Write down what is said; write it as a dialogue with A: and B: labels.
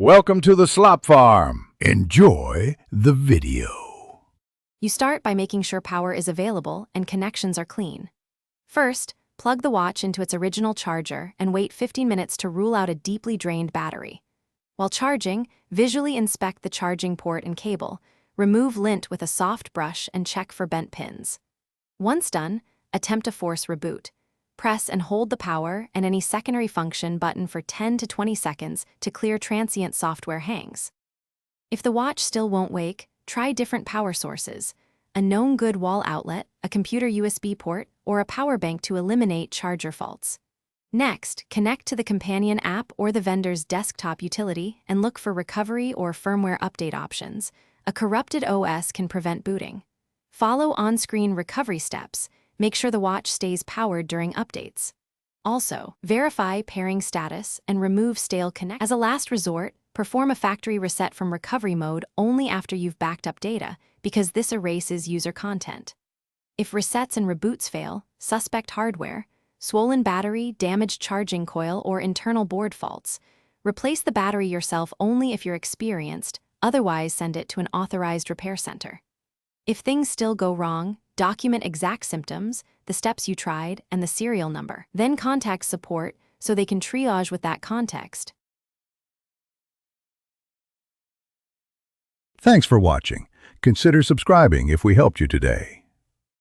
A: Welcome to the Slop Farm. Enjoy the video.
B: You start by making sure power is available and connections are clean. First, plug the watch into its original charger and wait 15 minutes to rule out a deeply drained battery. While charging, visually inspect the charging port and cable, remove lint with a soft brush and check for bent pins. Once done, attempt a force reboot. Press and hold the power and any secondary function button for 10 to 20 seconds to clear transient software hangs. If the watch still won't wake, try different power sources, a known good wall outlet, a computer USB port, or a power bank to eliminate charger faults. Next, connect to the companion app or the vendor's desktop utility and look for recovery or firmware update options. A corrupted OS can prevent booting. Follow on-screen recovery steps. Make sure the watch stays powered during updates. Also, verify pairing status and remove stale connections. As a last resort, perform a factory reset from recovery mode only after you've backed up data, because this erases user content. If resets and reboots fail, suspect hardware, swollen battery, damaged charging coil, or internal board faults, replace the battery yourself only if you're experienced, otherwise send it to an authorized repair center. If things still go wrong, document exact symptoms, the steps you tried, and the serial number. Then contact support so they can triage with that context.
A: Thanks for watching. Consider subscribing if we helped you today.